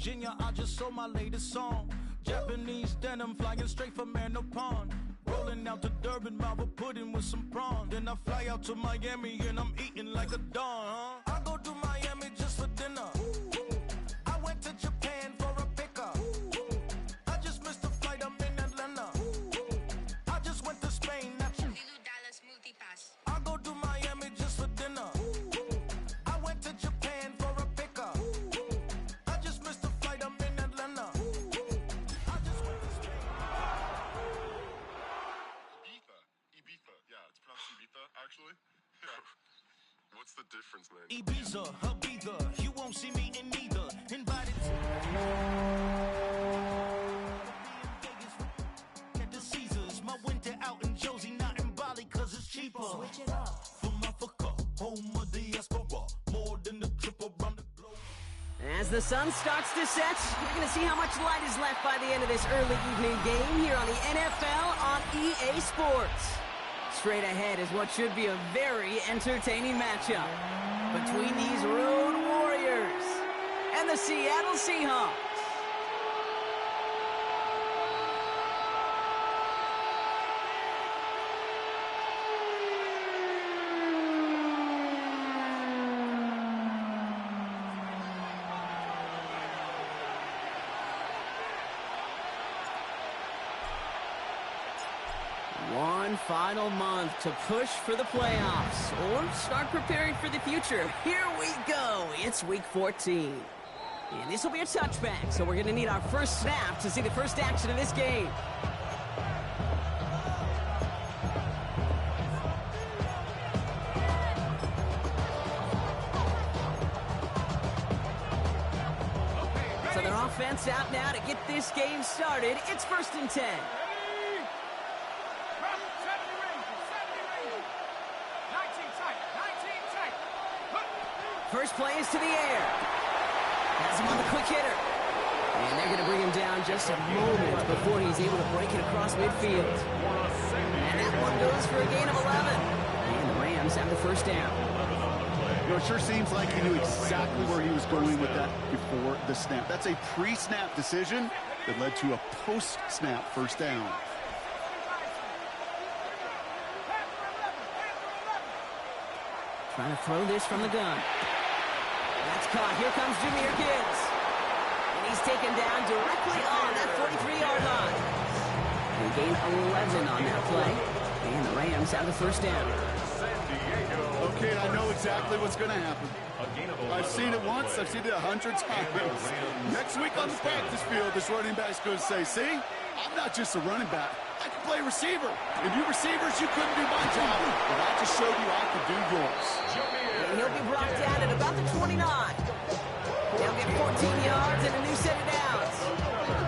Virginia, I just sold my latest song. Japanese denim flying straight from Manopon. Rolling out to Durban, Malva pudding with some prawns. Then I fly out to Miami and I'm eating like a don, huh? I go to Miami just for dinner. I went to Japan for a pickup. I just missed the flight, I'm in Atlanta. I just went to Spain, that's $1 smoothie pass. I go to Miami just for dinner. I went to Japan for a pickup. I just missed the flight, I'm in Atlanta. I just went to Spain. Ibiza. Yeah, it's pronounced Ibiza, actually. Yeah. What's the difference, man? Ibiza, Ibiza, you won't see me in neither. Invited to the Caesars. My winter out in Josie, not in Bali, cause it's cheaper. Switch it up. From Africa, home of the diaspora. More than the trip around the globe. As the sun starts to set, you're going to see how much light is left by the end of this early evening game here on the NFL on EA Sports. Straight ahead is what should be a very entertaining matchup between these road warriors and the Seattle Seahawks. One final month to push for the playoffs or start preparing for the future. Here we go. It's week 14. And this will be a touchback, so we're going to need our first snap to see the first action of this game. So their offense out now to get this game started. It's 1st and 10. First play is to the air. Has him on the quick hitter. And they're going to bring him down just a moment before he's able to break it across midfield. And that one goes for a gain of 11. And the Rams have the first down. You know, it sure seems like he knew exactly where he was going with that before the snap. That's a pre-snap decision that led to a post-snap first down. Trying to throw this from the gun. That's caught. Here comes Jahmyr Gibbs. And he's taken down directly on that 43-yard line. They gain 11 on that play. And the Rams have the first down. Okay, I know exactly what's going to happen. I've seen it once. I've seen it 100 times. Next week on the practice field, this running back's going to say, see, I'm not just a running back. I can play receiver. And you receivers, you couldn't do my job. But I just showed you I could do yours. And he'll be brought down at about the 29. They'll get 14 yards and a new set of downs.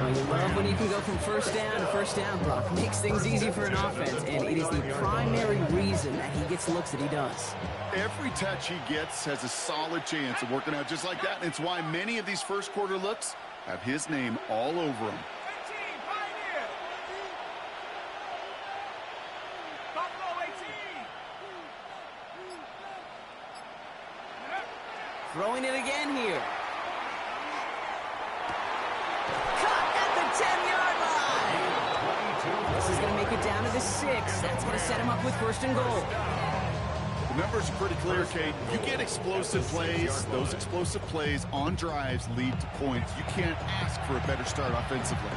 Well, you love when you can go from first down to first down, Brock. Makes things easy for an offense, and it is the primary reason that he gets looks that he does. Every touch he gets has a solid chance of working out just like that. And it's why many of these first quarter looks have his name all over them. Throwing it again here. Caught at the 10-yard line. This is going to make it down to the 6. That's going to set him up with 1st and goal. The numbers are pretty clear, Kate. You get explosive plays. Those explosive plays on drives lead to points. You can't ask for a better start offensively.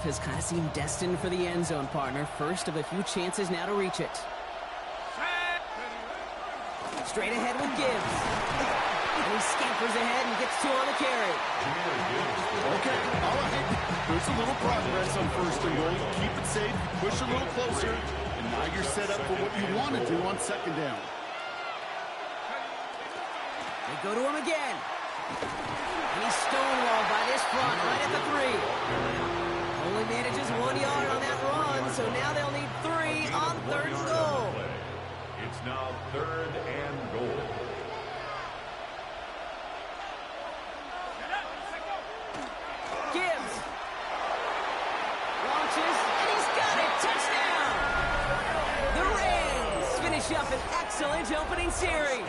Has kind of seemed destined for the end zone, partner. First of a few chances now to reach it. Straight ahead with Gibbs. And he scampers ahead and gets 2 on the carry. Okay, all right. There's a little progress on 1st and goal. Keep it safe, push a little closer, and now you're set up for what you want to do on 2nd down. They go to him again. And he's stonewalled by this front right at the 3. Only manages 1 yard on that run, so now they'll need 3 on 3rd and goal. It's now 3rd and goal. Gibbs launches finish up an excellent opening series.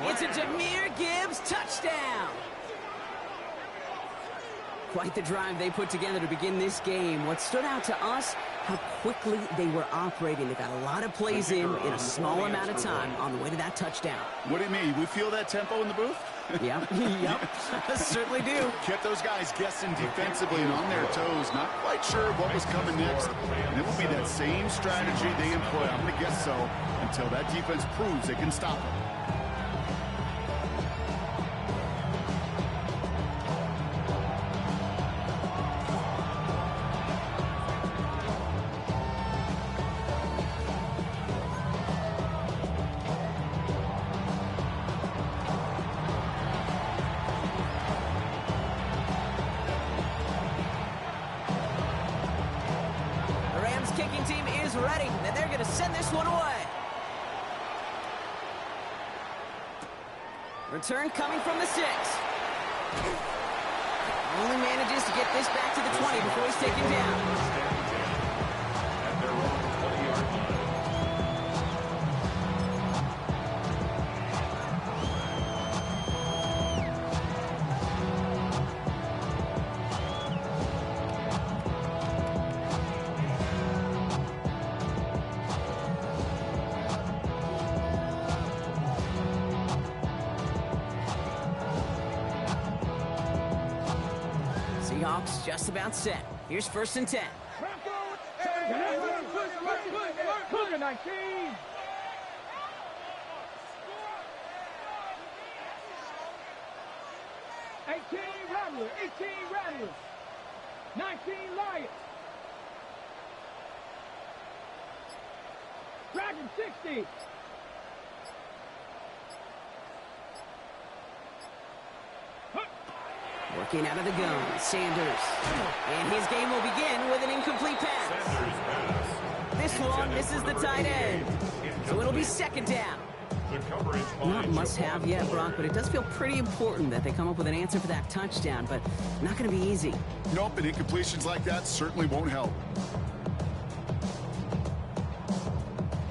It's a Jahmyr Gibbs touchdown. Quite the drive they put together to begin this game. What stood out to us, how quickly they were operating. They got a lot of plays in a small amount of time on the way to that touchdown. What do you mean? We feel that tempo in the booth? Yep, certainly do. Kept those guys guessing defensively and on their toes. Not quite sure what was coming next. And it will be that same strategy they employ. I'm going to guess so until that defense proves they can stop it. Kicking team is ready, and they're going to send this one away. Return coming from the 6. Only manages to get this back to the 20 before he's taken down. Seahawks just about set. Here's 1st and 10. Cougar 19. 18 Rattler, 18 Rattler, 19 Lions. Dragon 60. Working out of the gun, Sanders. And his game will begin with an incomplete pass. This one misses the tight end. So it'll be 2nd down. Not must-have yet, Brock, but it does feel pretty important that they come up with an answer for that touchdown, but not going to be easy. Nope, and incompletions like that certainly won't help.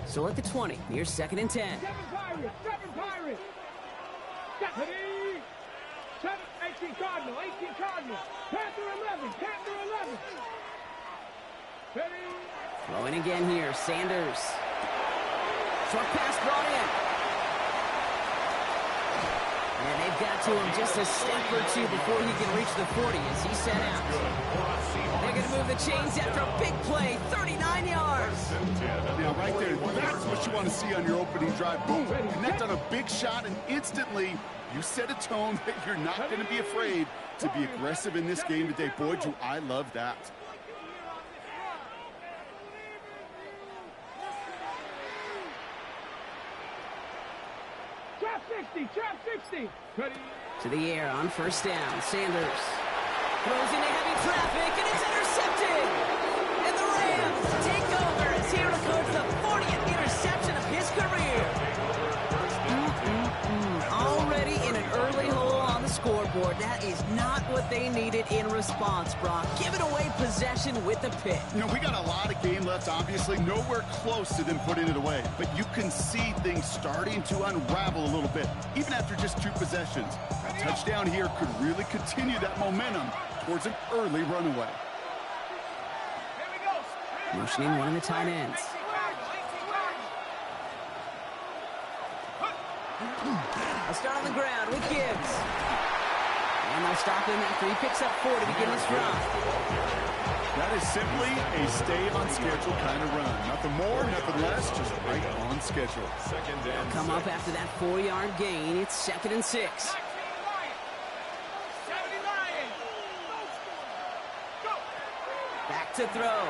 So at the 20, here's 2nd and 10. 7 Pirates. Stephanie. 18 Cardinal. Panther 11. Ready. Throwing again here, Sanders. Short pass brought in. And they've got to him just a step or two before he can reach the 40 as he set out. They're going to move the chains after a big play, 39 yards. Now, right there, that's what you want to see on your opening drive. Boom, connect on a big shot, and instantly you set a tone that you're not going to be afraid to be aggressive in this game today. Boy, do I love that. Trap 60. Ready. To the air on 1st down. Sanders throws into heavy traffic, and it's intercepted. And the Rams take over as he records the 40th interception of his career. Already in an early hole on the scoreboard. That is not what they needed in response, Brock. Giving away possession with the pick. You know, we got a lot of game left, obviously. Nowhere close to them putting it away. But you can see things starting to unravel a little bit, even after just 2 possessions. A touchdown here could really continue that momentum towards an early runaway. Motioning one of the tight ends. They'll start on the ground with Gibbs. And they'll stop him after he picks up 4 to begin this drive. That is simply a stay-on-schedule kind of run. Nothing more, nothing less, just right on schedule. They'll come up after that 4-yard gain. It's 2nd and 6. Back to throw.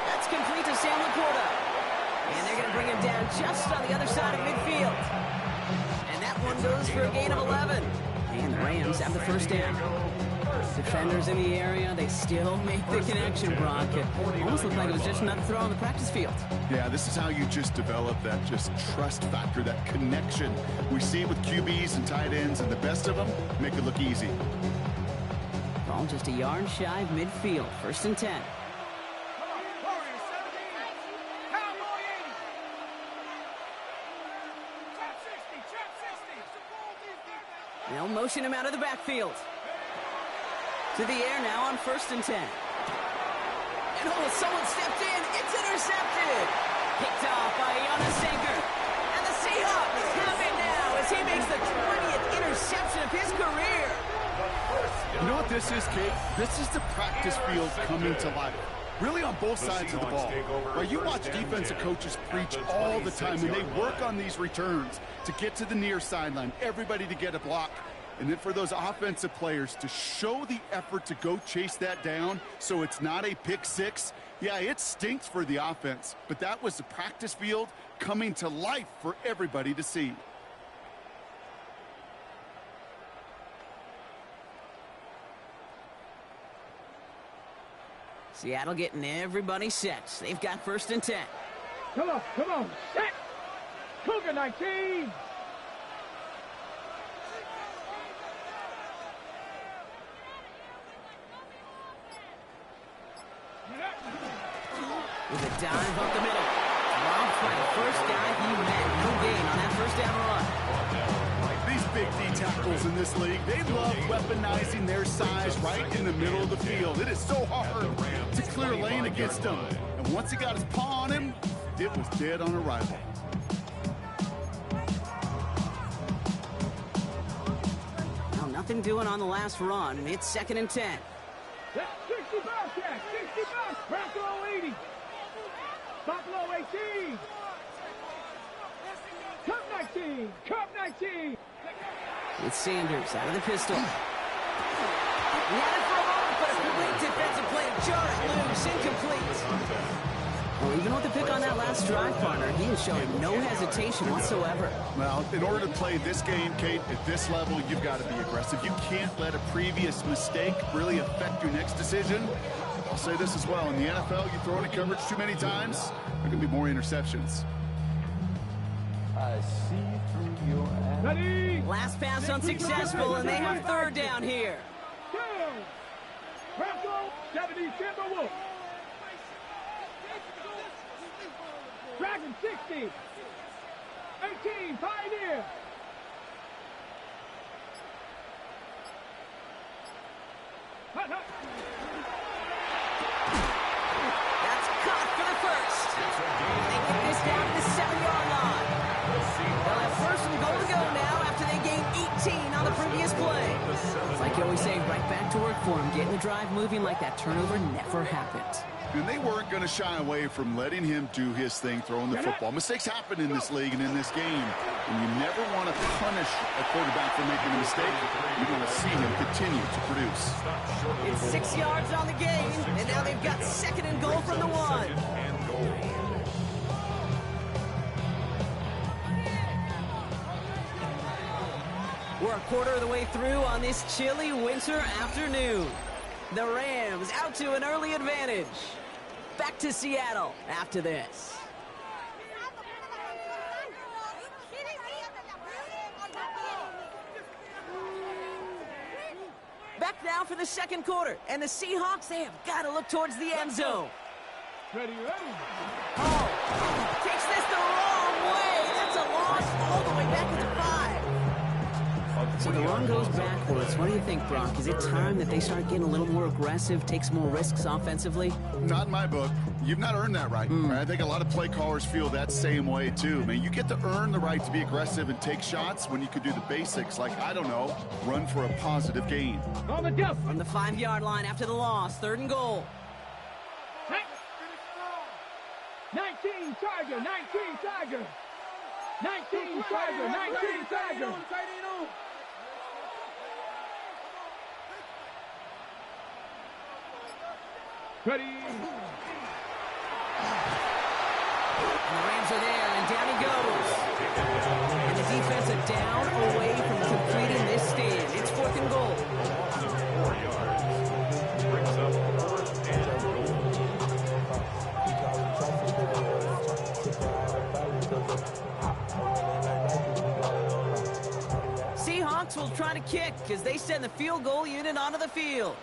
That's complete to Sam Laporta. And they're going to bring him down just on the other side of midfield. And that one goes for a gain of 11. And the Rams have the 1st down. Defenders in the area, they still make the connection, Brock. It almost looked like it was just another throw on the practice field. Yeah, this is how you just develop that just trust factor, that connection. We see it with QBs and tight ends, and the best of them make it look easy. Ball just a yard shy of midfield. 1st and 10. They'll motion him out of the backfield. To the air now on 1st and 10. And someone stepped in. It's intercepted. Picked off by Yonasenko. And the Seahawks have it now as he makes the 20th interception of his career. You know what this is, kid? This is the practice field coming to life. Really on both sides of the ball. Right, you watch defensive coaches preach all the time, and they work on these returns to get to the near sideline, everybody to get a block. And then for those offensive players to show the effort to go chase that down so it's not a pick six. Yeah, it stinks for the offense, but that was the practice field coming to life for everybody to see. Seattle getting everybody set. They've got 1st and 10. Come on, set! Cougar 19! With a dive up the middle. Robbed by the first guy he met. No gain on that 1st down run. These big D tackles in this league, they love weaponizing their size right in the middle of the field. It is so hard to clear lane against them. And once he got his paw on him, it was dead on arrival. Well, nothing doing on the last run. It's 2nd and 10. That's 60 Bobcats, 60 Bobcats, Buffalo 80. Buffalo 18. Cup 19, Cup 19. With Sanders out of the pistol. He had it for a moment, but a great defensive play to jar it loose. Incomplete. Well, even with the pick on that last drive, partner, he is showing no hesitation whatsoever. Well, in order to play this game, Kate, at this level, you've got to be aggressive. You can't let a previous mistake really affect your next decision. I'll say this as well. In the NFL, you throw into coverage too many times, there can be more interceptions. I see through your eyes. Ready? Last pass unsuccessful, and they have 3rd down here. Go! Buffalo 70 Timberwolves. Dragon 60. 18 Pioneer. Hut, hut. That's caught for the 1st. They get this down to the 7-yard line. They'll have 1st and goal to go now after they gained 18 on the previous play. It's like you always say, right back to work for them, getting the drive moving like that turnover never happened. And they weren't going to shy away from letting him do his thing, throwing the football. Mistakes happen in this league and in this game. And you never want to punish a quarterback for making a mistake. You want to see him continue to produce. It's 6 yards on the gain, and now they've got 2nd and goal from the 1. We're a quarter of the way through on this chilly winter afternoon. The Rams out to an early advantage. Back to Seattle after this. Back now for the 2nd quarter, and the Seahawks, they have got to look towards the end zone. Ready. Oh, takes this the wrong way. That's a loss all the way back to the 5. So the run goes backwards. What do you think, Brock? Is it time that they start getting a little more aggressive, take some more risks offensively? Not in my book. You've not earned that right. Right? I think a lot of play callers feel that same way, too. I mean, you get to earn the right to be aggressive and take shots when you could do the basics, like, I don't know, run for a positive gain. On the jump. From the 5-yard line after the loss, 3rd and goal. 19 Tiger, 19 Tiger. 19 Tiger, 19 Tiger. Ready. And the Rams are there, and down he goes. And the defense are down away from completing this stand. It's 4th and goal. 4 yards. Brings up 3rd and goal. Seahawks will try to kick as they send the field goal unit onto the field.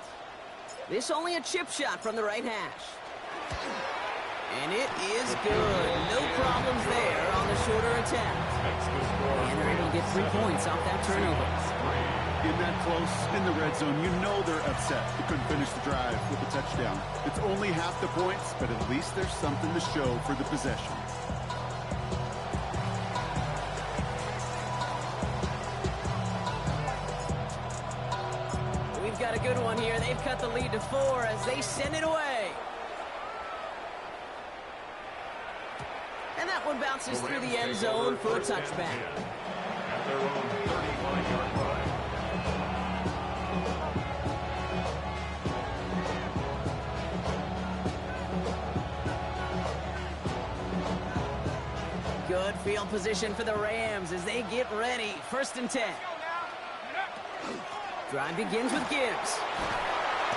This only a chip shot from the right hash. And it is good. No problems there on the a shorter attempt. And they're able to get 3 points off that turnover. In that close, in the red zone, you know they're upset. They couldn't finish the drive with a touchdown. It's only half the points, but at least there's something to show for the possession. We've got a good one here. They've cut the lead to 4 as they send it away. And that one bounces through the end zone for a touchback. At their own 35-yard line. Good field position for the Rams as they get ready. 1st and 10. Drive begins with Gibbs.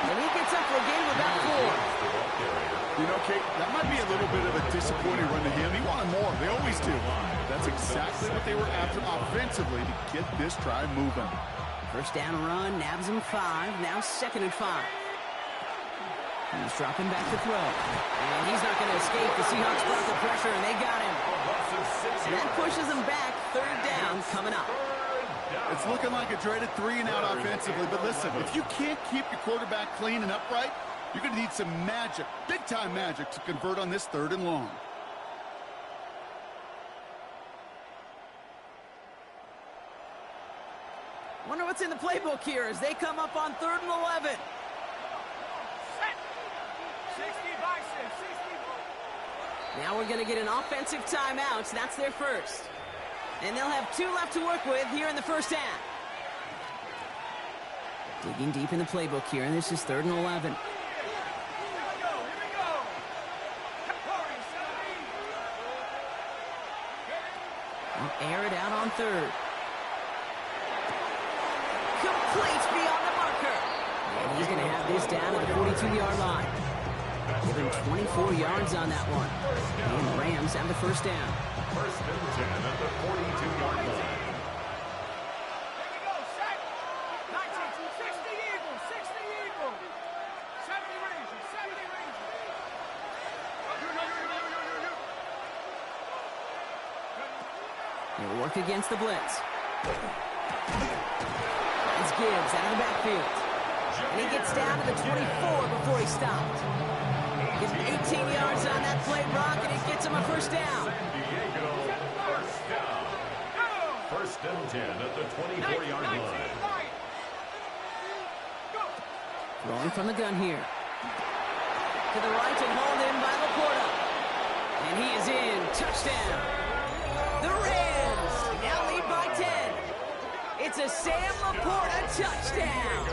And he gets up for a gain of about 4. You know, Kate, that might be a little bit of a disappointing run to him. He wanted more. They always do. That's exactly what they were after offensively to get this drive moving. 1st down run, nabs him 5. Now 2nd and 5. He's dropping back to throw. And he's not going to escape. The Seahawks brought the pressure, and they got him. And that pushes them back. 3rd down coming up. It's looking like a dreaded 3-and-out offensively, but listen, if you can't keep your quarterback clean and upright, you're going to need some magic, big-time magic, to convert on this 3rd and long. Wonder what's in the playbook here as they come up on 3rd and 11. Now we're going to get an offensive timeout. So that's their first. And they'll have 2 left to work with here in the 1st half. Digging deep in the playbook here, and this is 3rd and 11. They'll air it out on 3rd. Complete beyond the marker. And he's going to have this down at the 42-yard line. Give him 24 yards on that one. And the Rams have the 1st down. 1st and 10 at the 42-yard line. Here we go, set. 19, 60 Eagles, 60 Eagles. 70 Rangers, 70 Rangers. He'll work against the blitz. It's Gibbs out of the backfield. And he gets down to the 24 before he stopped. Gives him 18 yards on that play, Brock, and it gets him a 1st down. San Diego, 1st down. 1st and 10 at the 24-yard line. Throwing from the gun here. To the right and hauled in by Laporta. And he is in. Touchdown. The Rams now lead by 10. It's a Sam Laporta touchdown.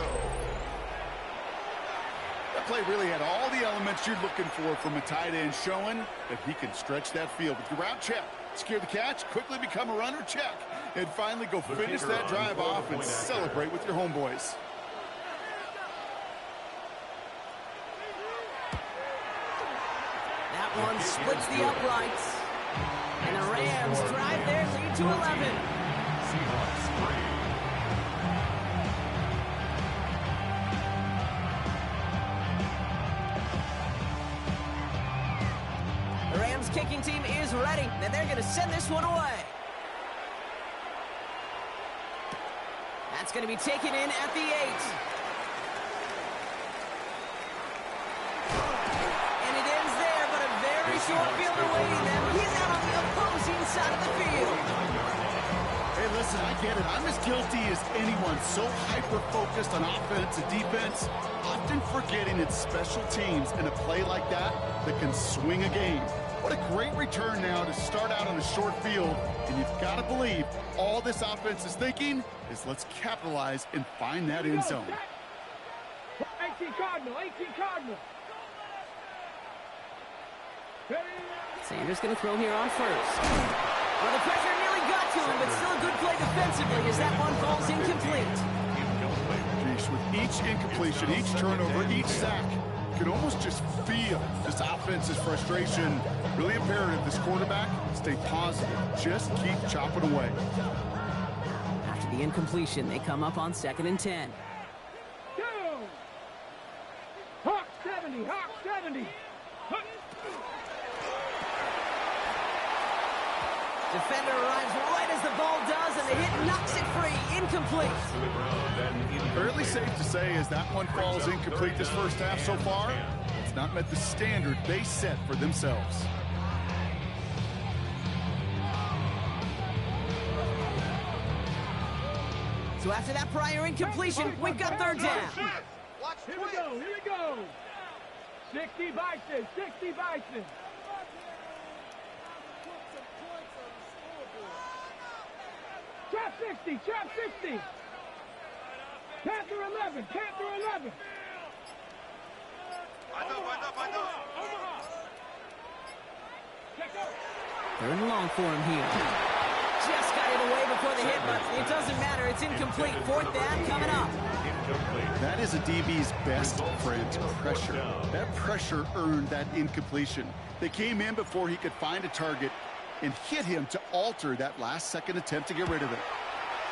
That play really had all the elements you're looking for from a tight end, showing that he can stretch that field with your route check, secure the catch, quickly become a runner check, and finally go finish that drive off and celebrate with your homeboys. That one splits the uprights. And the Rams drive their lead to 11. Seahawks 3. The Rams kicking team is ready, and they're going to send this one away. That's going to be taken in at the 8. And it ends there, but a very short field awaiting them. He's out on the opposing side of the field. Hey, listen, I get it. I'm as guilty as anyone. So hyper-focused on offense and defense, often forgetting it's special teams in a play like that can swing a game. What a great return now to start out on a short field. And you've got to believe all this offense is thinking is let's capitalize and find that end zone. 18 Cardinal, 18 Cardinal. Sanders going to throw here on 1st. Well, the pressure nearly got to him, but still a good play defensively as that one falls incomplete. Geesh, with each incompletion, each turnover, each sack, you can almost just feel this offense's frustration. Really imperative this quarterback stay positive. Just keep chopping away. After the incompletion, they come up on 2nd and 10. Go! Hawk 70, Hawk 70. Defender arrives right as the ball does, and the hit knocks it free. Incomplete. Fairly safe to say as that one falls incomplete this first half so far, it's not met the standard they set for themselves. So after that prior incompletion, we've got third down. Here we go. 60 Bison, 60 Bison. Trap 60, trap 60. Panther 11, Panther 11. I know. Third and long for him here. Just got it away before the hit, but it doesn't matter. It's incomplete. Fourth down coming up. That is a DB's best friend, pressure. That pressure earned that incompletion. They came in before he could find a target and hit him to alter that last-second attempt to get rid of it.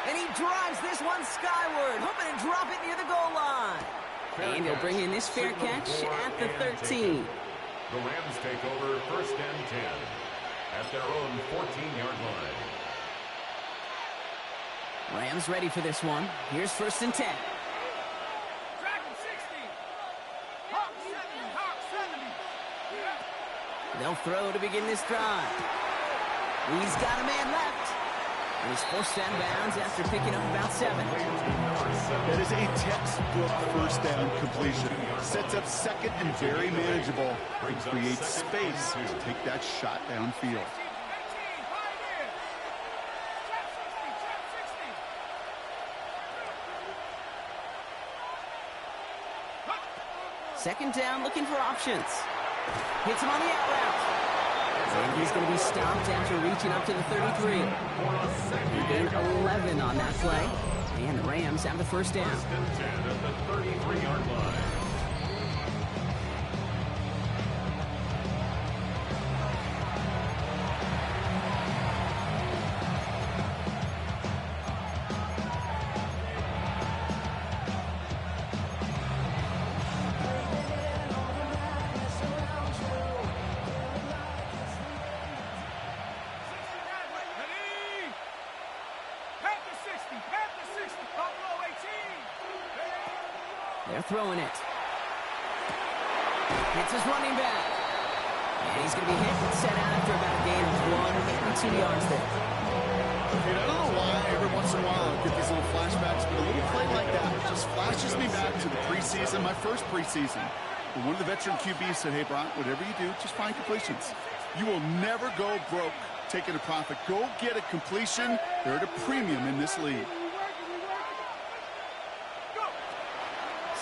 And he drives this one skyward, hoping to drop it near the goal line. And he'll bring in this fair catch at the 13. The Rams take over first and 10 at their own 14-yard line. Rams ready for this one. Here's first and 10. Dragon 60. Hawk 70, Hawk 70. They'll throw to begin this drive. He's got a man left. And he's forced out of bounds after picking up about 7. That is a textbook first down completion. Sets up second and very manageable. And creates space to take that shot downfield. 18, Pioneer. Trap 60, trap 60. Second down, looking for options. Hits him on the out route. And he's going to be stopped after reaching up to the 33. He gained 11 on that play. And the Rams have the first down. First and 10 at the 33-yard line. They're throwing it. Hits his running back. And he's going to be hit and set out after about a gain of 1 2 yards there. I don't know why every once in a while I get these little flashbacks, but a little play like that just flashes me back to the preseason, my first preseason. And one of the veteran QBs said, hey, Brock, whatever you do, just find completions. You will never go broke taking a profit. Go get a completion. They're at a premium in this league.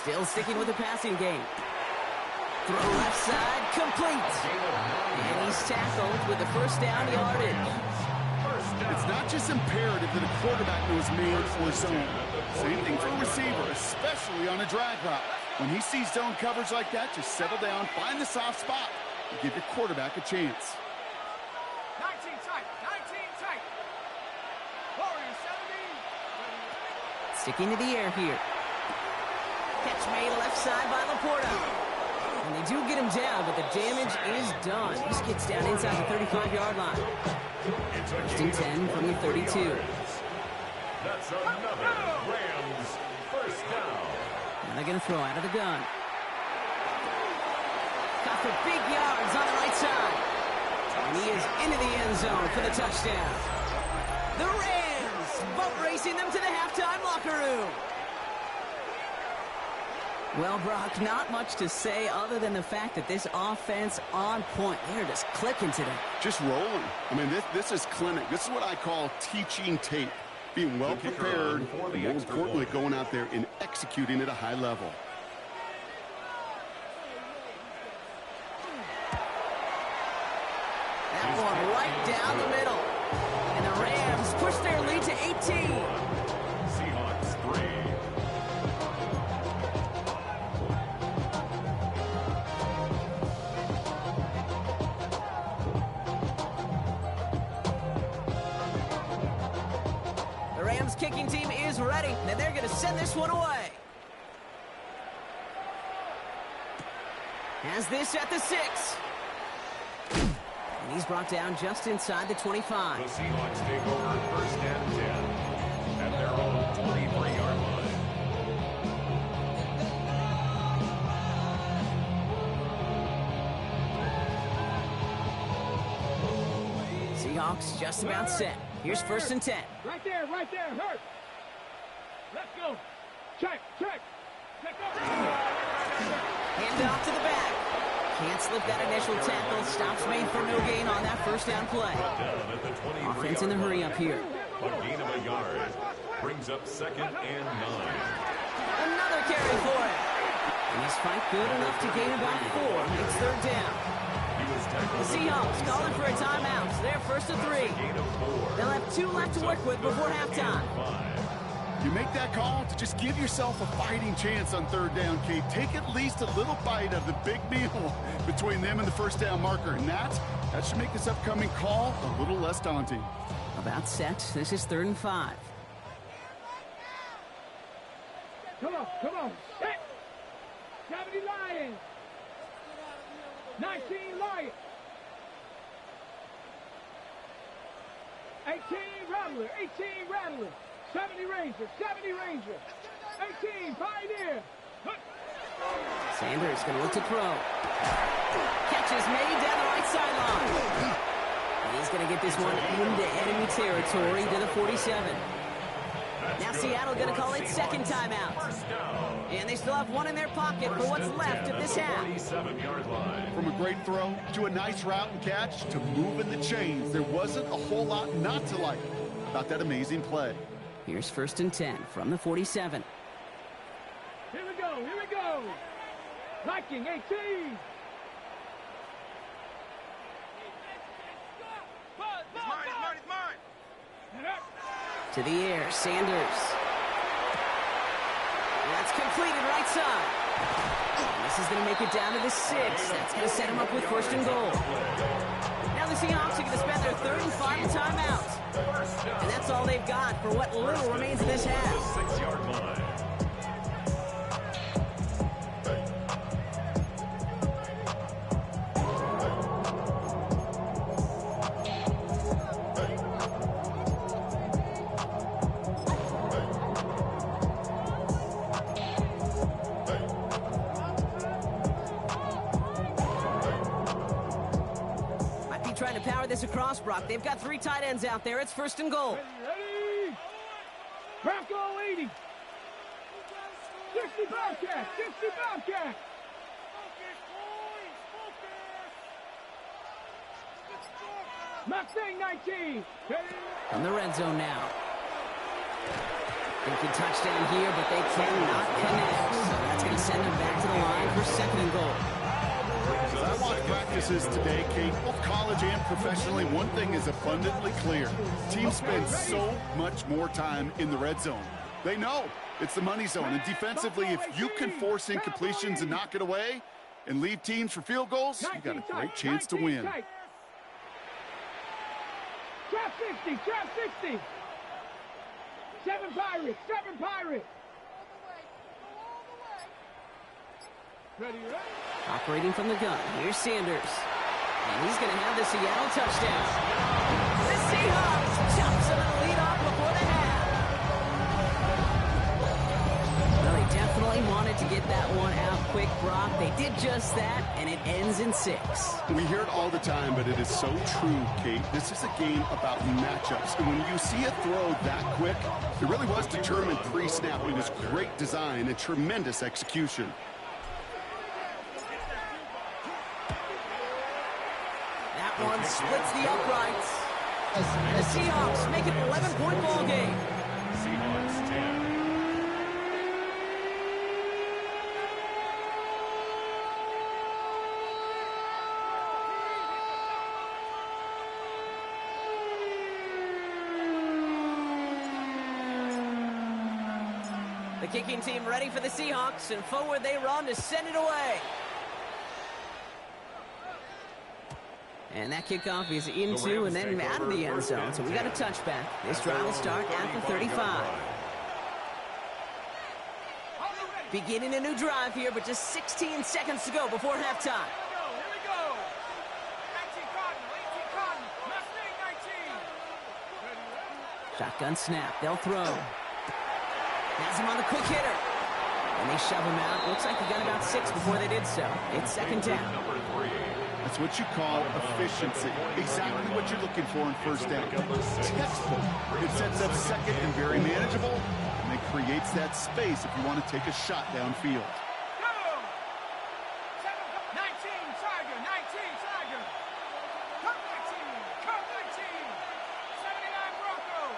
Still sticking with the passing game. Throw left side, complete. And he's tackled with the first down yardage. It's not just imperative that a quarterback knows man or zone. Same thing for a receiver, especially on a drag route. When he sees zone coverage like that, just settle down, find the soft spot, and give your quarterback a chance. 19 tight, 19 tight. Warrior 70. Sticking to the air here. Catch made left side by Laporta. And they do get him down, but the damage is done. He just gets down inside the 35-yard line. First and 10 from the 32. That's another Rams first down. And they're going to throw out of the gun. Got for big yards on the right side. And he is into the end zone for the touchdown. The Rams boat racing them to the halftime locker room. Well, Brock, not much to say other than the fact that this offense on point. They're just clicking today. Just rolling. I mean, this is clinic. This is what I call teaching tape. Being well prepared, and more importantly, going out there and executing at a high level. That one right down the middle. And the Rams push their lead to 18. Seahawks 3. The Rams kicking team is ready, and they're going to send this one away. Has this at the 6. And he's brought down just inside the 25. The Seahawks take over first and 10 at their own 23-yard line. Seahawks just about set. Here's first and 10. Right there, hurt. Let's go. Check. Let's go. Hand off to the back. Can't slip that initial tackle. Stops made for no gain on that first down play. Down at the 23-yard Offense in the hurry up here. A gain of a yard. Brings up second and 9. Another carry for him. And his fight good enough to gain about 4. It's third down. The Seahawks calling for a timeout. They're first to 3. They'll have 2 left to work with before halftime. You make that call to just give yourself a fighting chance on third down, Kate. Take at least a little bite of the big meal between them and the first down marker. And that should make this upcoming call a little less daunting. About set. This is 3rd and 5. Come on. Set. 70 Lions. 19 Lions. 18 Rattler. 70 Ranger. 18 Pioneer. Sanders going to look to throw. Catch is made down the right sideline. He's going to get this one into enemy territory to the 47. Now Seattle going to call it second timeout. And they still have 1 in their pocket for what's left of this half. From a great throw to a nice route and catch to moving the chains, there wasn't a whole lot not to like about that amazing play. Here's first and 10 from the 47. Here we go. Viking 18. It's mine. To the air, Sanders. That's completed right side. And this is going to make it down to the 6. That's going to set him up with first and goal. Now the Seahawks are going to spend their 3rd and final timeout. And that's all they've got for what little remains of this half. 6-yard line. Trying to power this across, Brock. They've got 3 tight ends out there. It's first and goal. Ready. Bronco 80. 60 Bobcat. Mustang 19. On the red zone now. Thinking touchdown here, but they cannot connect. So that's going to send them back to the line for second and goal. I watched practices today, Kate, both college and professionally. One thing is abundantly clear. Teams spend so much more time in the red zone. They know it's the money zone. And defensively, if you can force incompletions and knock it away and leave teams for field goals, you got a great chance to win. Trap 60. 7 Pirates. Ready. Operating from the gun, here's Sanders. And he's going to have the Seattle touchdown. The Seahawks chops him and lead off before the half. Well, they definitely wanted to get that one out quick, Brock. They did just that, and it ends in 6. We hear it all the time, but it is so true, Kate. This is a game about matchups. And when you see a throw that quick, it really was determined pre-snap. It is great design and tremendous execution. One splits the uprights. And the Seahawks make it an 11-point ball game. Seahawks 10. The kicking team ready for the Seahawks, and forward they run to send it away. And that kickoff is into and then out of the end zone. So we got a touchback. This drive will start at the 35. Beginning a new drive here, but just 16 seconds to go before halftime. Here we go. 19 Cardinal, 18 Shotgun snap. They'll throw. Has him on the quick hitter. And they shove him out. Looks like he got about 6 before they did so. It's second down. That's what you call efficiency. Exactly what you're looking for in first down. Textbook. It sets up second and very manageable, and it creates that space if you want to take a shot downfield. Go! 19, Tiger, 19, Tiger. Come 19, come 19. 79 Bronco.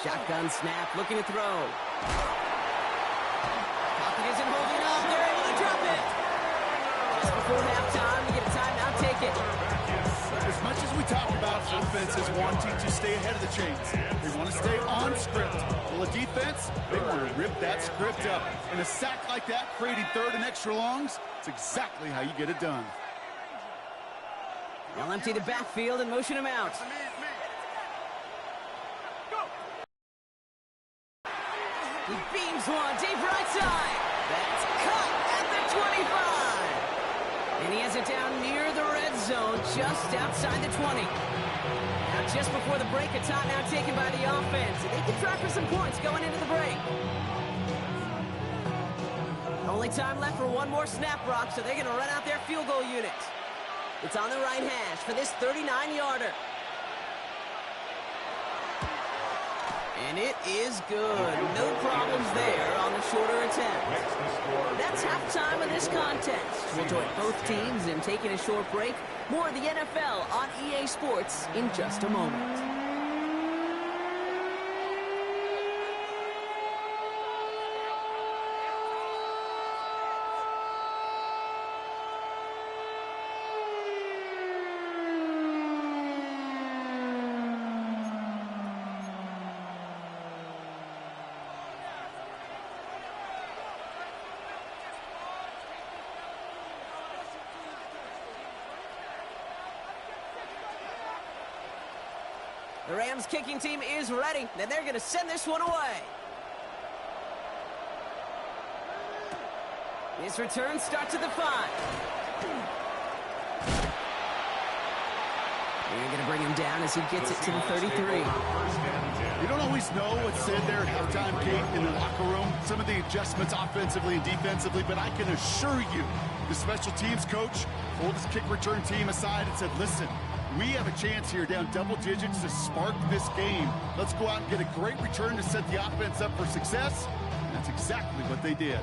Shotgun snap, looking to throw. Pocket isn't holding up. They're able to drop it. Just before halftime, to get a timeout, take it. As much as we talk about offenses wanting to stay ahead of the chains, they want to stay on script. Well, a defense, they want to rip that script up. And a sack like that, creating third and extra longs, it's exactly how you get it done. They'll empty the backfield and motion him out. He beams one, deep right side. That's cut at the 25. And he has it down near the red zone, just outside the 20. Now, just before the break, a timeout taken by the offense. And they can try for some points going into the break. Only time left for one more snap, Brock, so they're going to run out their field goal unit. It's on the right hash for this 39-yarder. And it is good. No problems there on the shorter attempt. That's halftime of this contest. We'll join both teams in taking a short break. More of the NFL on EA Sports in just a moment. The Rams kicking team is ready, and they're going to send this one away. His return starts at the 5. They're going to bring him down as he gets it to the 33. You don't always know what's said there at halftime, Kate, in the locker room. Some of the adjustments offensively and defensively, but I can assure you, the special teams coach pulled his kick return team aside and said, listen, we have a chance here down double digits to spark this game. Let's go out and get a great return to set the offense up for success. And that's exactly what they did.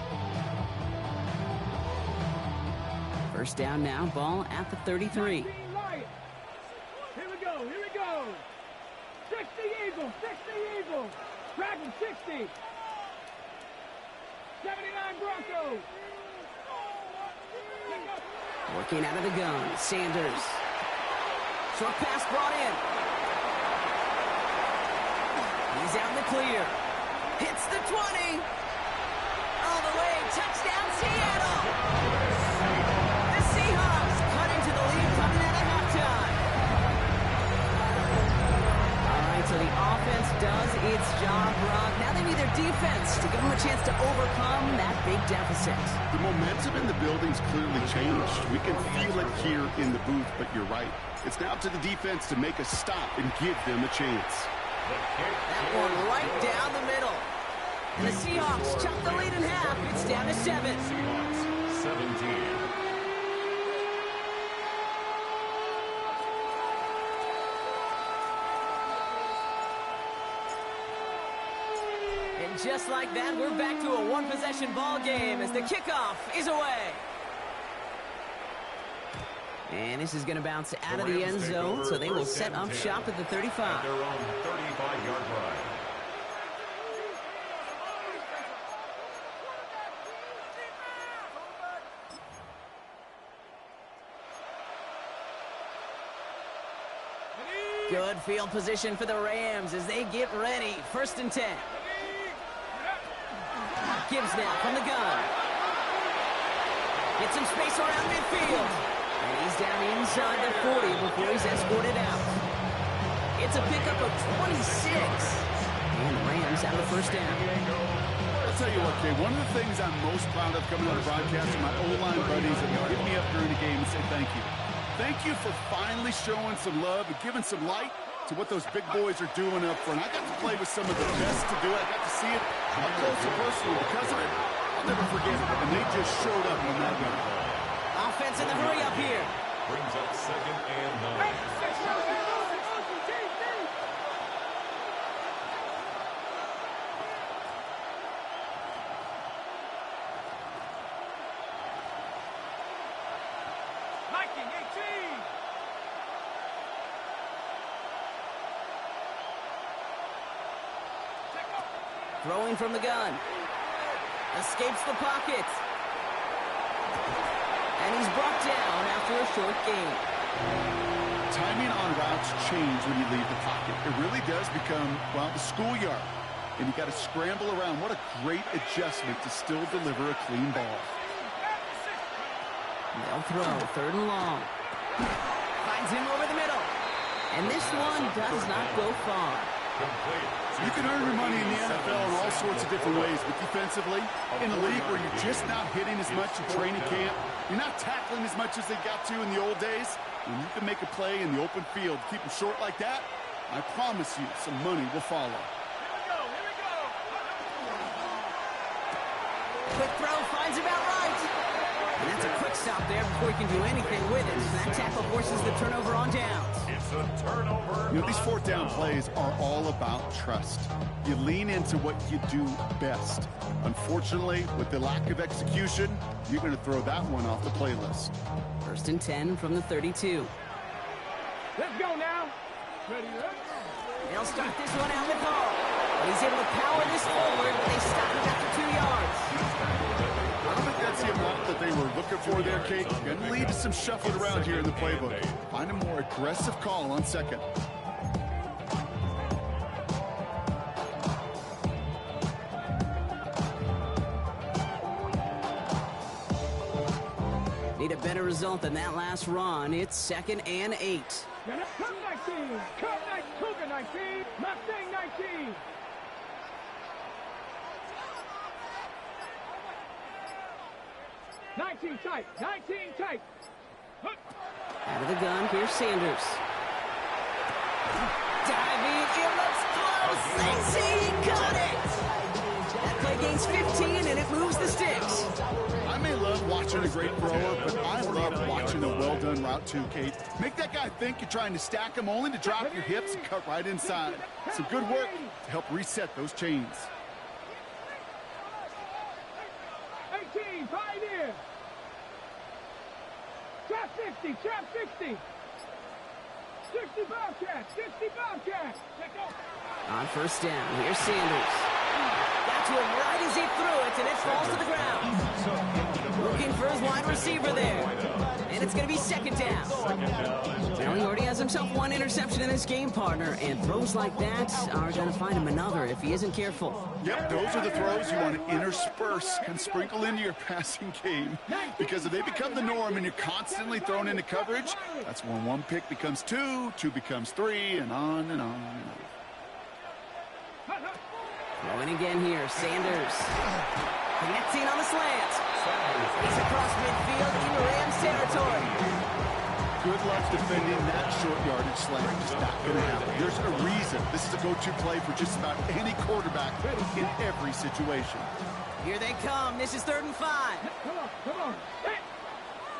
First down now, ball at the 33. Here we go, here we go. 60 Eagles, 60 Eagles. Drag him, 60. 79 Broncos. Working out of the gun, Sanders. Short pass brought in. He's out in the clear. Hits the 20. All the way. Touchdown, Seattle. The Seahawks cut into the lead coming out of halftime. All right, so the offense does its job, Rob. Now they need their defense to give them a chance to overcome that big deficit. The momentum in the building's clearly changed. We can feel it here in the booth, but you're right. It's now up to the defense to make a stop and give them a chance. That one right down the middle. And the Seahawks chop the lead in half. It's down to 7. Seahawks 17. And just like that, we're back to a one-possession ball game as the kickoff is away. And this is going to bounce out of the end zone, so they will set up shop at the 35. At their own 35-yard line. Good field position for the Rams as they get ready. 1st and 10. Gibbs now from the gun. Get some space around midfield. And he's down inside the 40 before he's escorted out. It's a pickup of 26. And the Rams have the first down. tell you what, Kay, one of the things I'm most proud of coming out of broadcasting, my O-line buddies that would hit me up during the game and say thank you. Thank you for finally showing some love and giving some light to what those big boys are doing up front. I got to play with some of the best to do it. I got to see it up close and personal. Because of it, I'll never forget it. And they just showed up on that one. Offense in the hurry up here. Brings up 2nd and 9. Throwing from the gun. Escapes the pocket. And he's brought down after a short gain. Timing on routes change when you leave the pocket. It really does become, well, the schoolyard. And you got to scramble around. What a great adjustment to still deliver a clean ball. They'll throw. 3rd and long. Finds him over the middle. And this one does not go far. You can earn your money in the NFL in all sorts of different ways, but defensively, in a league where you're just not hitting as much in training camp, you're not tackling as much as they got to in the old days, when you can make a play in the open field, keep them short like that, I promise you some money will follow. Here we go. Quick throw finds about right. And that's a quick stop there before he can do anything with it. That tackle forces the turnover on downs. It's a turnover. You know, these 4th down plays are all about trust. You lean into what you do best. Unfortunately, with the lack of execution, you're going to throw that one off the playlist. 1st and 10 from the 32. Let's go now. Ready, up. They'll start this one out with Hall. And he's able to power this forward, but they stop him after 2 yards. I don't think that's the amount that they were looking for there, Kate. Going to lead to some shuffling around here in the playbook. Find a more aggressive call on 2nd. Need a better result than that last run. It's 2nd and 8. Come 19. Come 19. Cougar 19. Mustang 19. Tight. 19 tight. Out of the gun, here's Sanders. Diving, it looks close. They see he got it. That play gains 15, and it moves the sticks. I may love watching a great thrower, but I love watching a well-done route too, Kate. Make that guy think you're trying to stack him, only to drop your hips and cut right inside. Some good work to help reset those chains. 18, pioneer. Trap 60, trap 60. 60 Bobcat, 60 Bobcat. Let go. On 1st down, here's Sanders. Got to him right as he threw it, and it falls to the ground. Looking for his wide receiver there. And it's going to be 2nd down. Well, he already has himself 1 interception in this game, partner, and throws like that are going to find him another if he isn't careful. Yep, those are the throws you want to intersperse and sprinkle into your passing game, because if they become the norm and you're constantly thrown into coverage, that's when 1 pick becomes 2, 2 becomes 3, and on and on and on. Throwing again here, Sanders. Connecting on the slant. He's across midfield into Rams territory. Good luck defending that short yardage slant. Just not going to happen. There's a reason this is a go-to play for just about any quarterback in every situation. Here they come. This is 3rd and 5. Come on. Hey.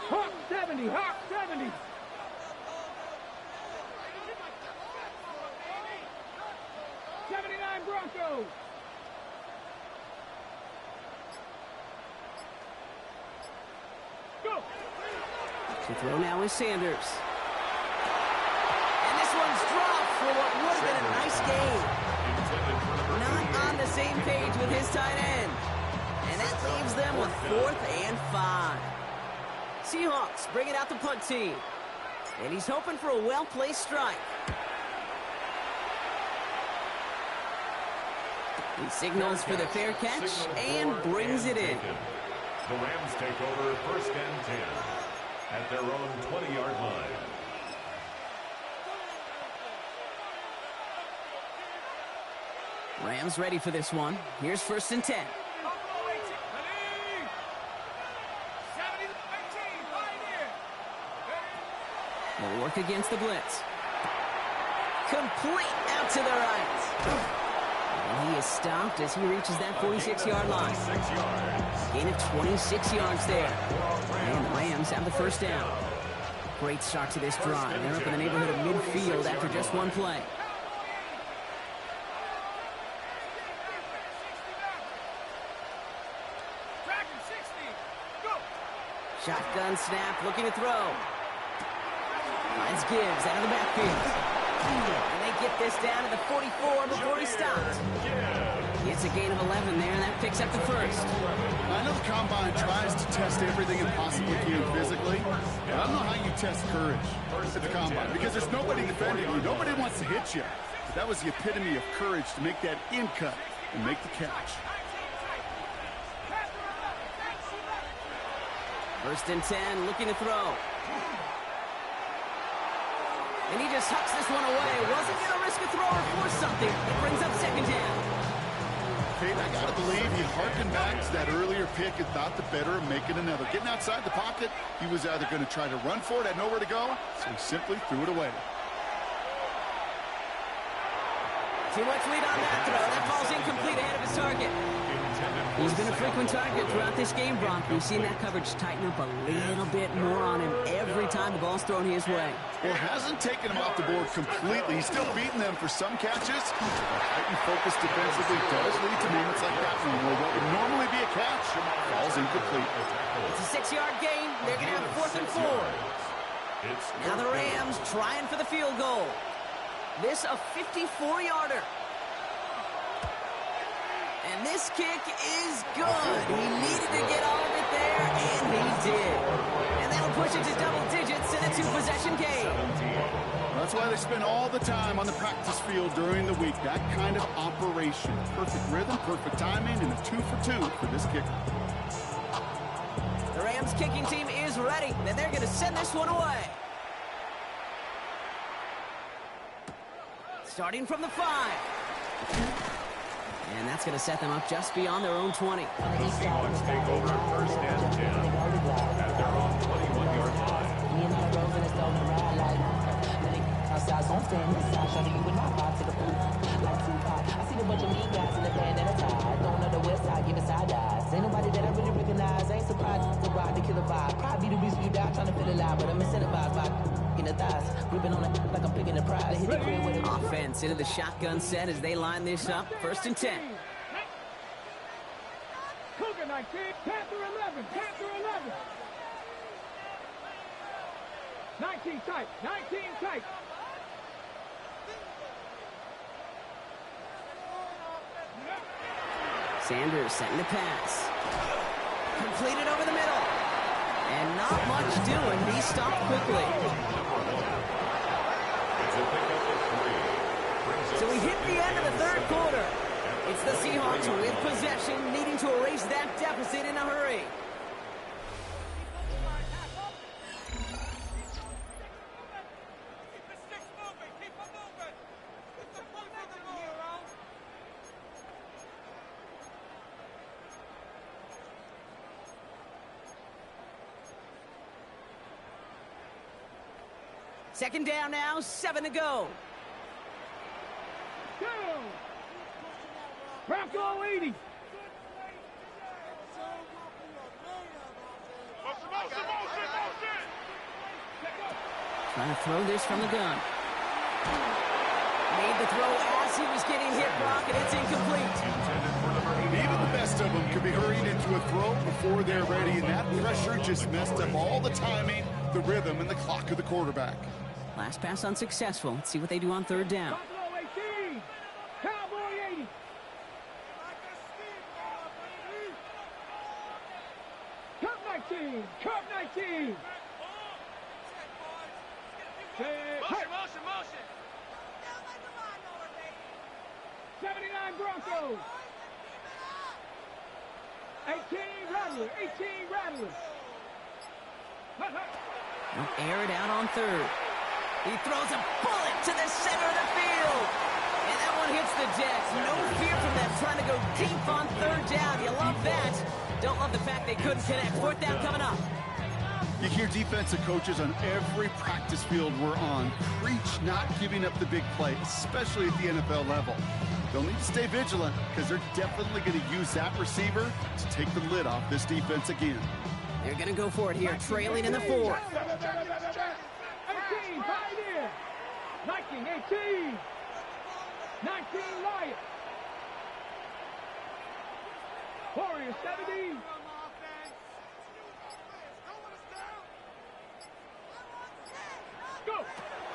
Hawk 70, Hawk 70. Broncos. Go. To throw now is Sanders. And this one's dropped for what would have been a nice game. Not on the same page with his tight end. And that leaves them with 4th and 5. Seahawks bring it out the punt team. And he's hoping for a well-placed strike. He signals for the fair catch and brings it in. The Rams take over 1st and 10 at their own 20-yard line. Rams ready for this one. Here's 1st and 10. They'll work against the blitz. Complete out to the right. And he is stopped as he reaches that 46-yard line. Gain of 26 yards there. And the Rams have the first down. Great start to this drive. They're up in the neighborhood of midfield after just one play. Shotgun snap, looking to throw. Finds Gibbs out of the backfield. And they get this down to the 44 before he stopped. Gets a gain of 11 there, and that picks up the first. I know the Combine tries to test everything it possibly can physically, but I don't know how you test courage at the Combine, because there's nobody defending you. Nobody wants to hit you. But that was the epitome of courage to make that in cut and make the catch. First and 10, looking to throw. And he just hucks this one away. Wasn't going to risk a throw or force something. It brings up second down. Pete, I got to believe he harkened back to that earlier pick and thought the better of making another. Getting outside the pocket, he was either going to try to run for it, had nowhere to go, so he simply threw it away. Too much lead on that throw. That ball's incomplete ahead of his target. He's been a frequent target throughout this game, Brock. We've seen that coverage tighten up a little bit more on him every time the ball's thrown his way. Well, hasn't taken him off the board completely. He's still beating them for some catches. Heightened focus defensively does lead to moments like that one, where what would normally be a catch falls incomplete. It's a 6-yard gain. They're going to have 4th and 4. Now the Rams trying for the field goal. This a 54-yarder. And this kick is good. He needed to get all of it there, and he did. And that'll push it to double digits in a 2-possession game. That's why they spend all the time on the practice field during the week. That kind of operation. Perfect rhythm, perfect timing, and a 2-for-2 for this kicker. The Rams kicking team is ready, and they're going to send this one away. Starting from the 5. And that's going to set them up just beyond their own 20. Seahawks take over first and 10 at their own 21-yard line. I see a bunch of mean guys in the band and a tie. Don't know the west side, giving side eyes. Ain't nobody that I really recognize. Ain't surprised to ride the killer vibe. Probably the reason you die trying to feel alive, but I'm incentivized by in the thighs, gripping on it like I'm picking a pride. Hit the crib with it. Offense into the shotgun set as they line this up. First and 10. Cougar 19, Panther 11, Panther 11. 19 tight, 19 tight. Sanders setting the pass. Completed over the middle. And not much doing. He stopped quickly. So we hit the end of the third quarter. It's the Seahawks with possession, needing to erase that deficit in a hurry. Second down now, 7 to go. Bronco 80. Trying to throw this from the gun. Made the throw as he was getting hit, Brock, and it's incomplete. Even the best of them could be hurried into a throw before they're ready, and that pressure just messed up all the timing, the rhythm, and the clock of the quarterback. Last pass unsuccessful. Let's see what they do on third down. Buffalo 18. Cowboy 80. Cup 19. Cup 19. Motion. 79 Broncos. 18 Rattlers. 18 Rattlers. They'll air it out on third. He throws a bullet to the center of the field. And that one hits the Jets. No fear from them trying to go deep on third down. You love that. Don't love the fact they couldn't connect. Fourth down coming up. You hear defensive coaches on every practice field we're on preach not giving up the big play, especially at the NFL level. They'll need to stay vigilant because they're definitely going to use that receiver to take the lid off this defense again. They're going to go for it here, trailing in the fourth. 18, Pioneer. 19, 18. 19, Lion. Warrior 70. Go.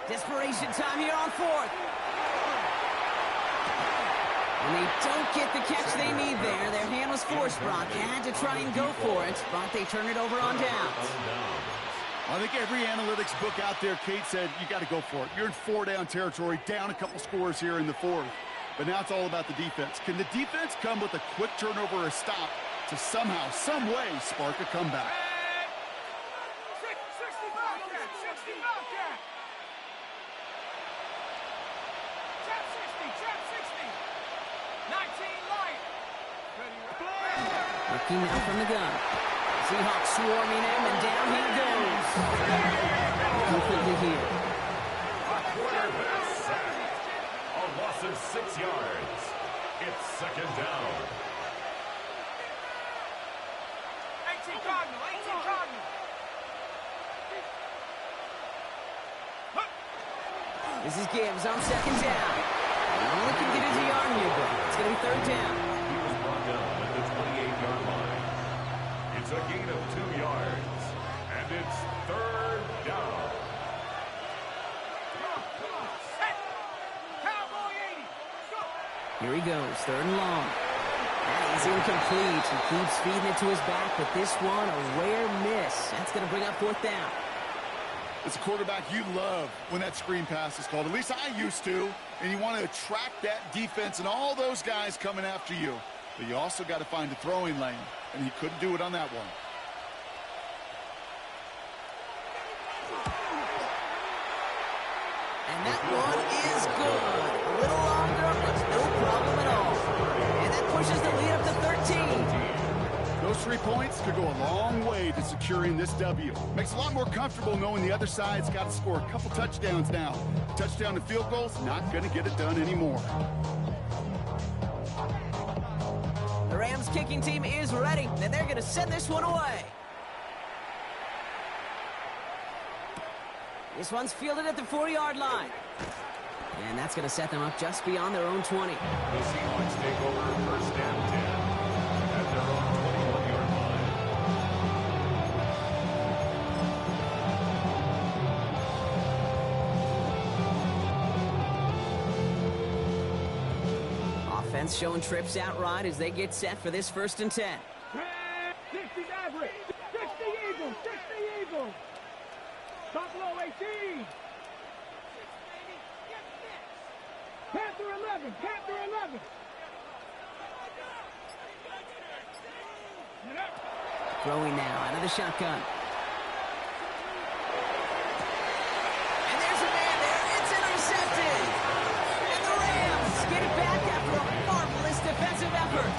Desperation time here on fourth. And they don't get the catch they need there. Their hand was forced, Brock. They had to try and go for it, but they turn it over on downs. I think every analytics book out there, Kate, said you got to go for it. You're in 4-down territory, down a couple scores here in the fourth. But now it's all about the defense. Can the defense come with a quick turnover or a stop to somehow, some way, spark a comeback? 60 Bobcat, 60 Bobcat. Trap 60, 19 Lion. Looking now from the gun. Seahawks swarming him, and down he goes. Completely here. A quarterback sack. A loss of 6 yards. It's second down. 18 Cardinal, 18 Cardinal. This is Gibbs on second down. He only can get his yard here, but it's going to be third down. He was brought down at the 28-yard line. It's a gain of 2 yards, and it's third down. Come on, set. Cowboy 80. Go. Here he goes, third and long. That is incomplete. He keeps feeding it to his back, but this one, a rare miss. That's going to bring up fourth down. It's a quarterback you love when that screen pass is called. At least I used to. And you want to attract that defense and all those guys coming after you. But you also got to find a throwing lane. And he couldn't do it on that one. And that one is good. A little longer, but no problem at all. And that pushes the lead up to 13. Those 3 points could go a long way to securing this W. Makes it a lot more comfortable knowing the other side's got to score a couple touchdowns now. Touchdown and field goals, not going to get it done anymore. The Rams kicking team is ready, and they're going to send this one away. This one's fielded at the 40-yard line. And that's going to set them up just beyond their own 20. The Seahawks take over first and 10 at their own 21-yard line. Offense showing trips out right as they get set for this first and 10. 60's average. 60 Eagles, 60 Eagles. Top low 18. Panther 11, Panther 11. Throwing now out of the shotgun. And there's a man there. It's intercepted. And the Rams get it back after a marvelous defensive effort.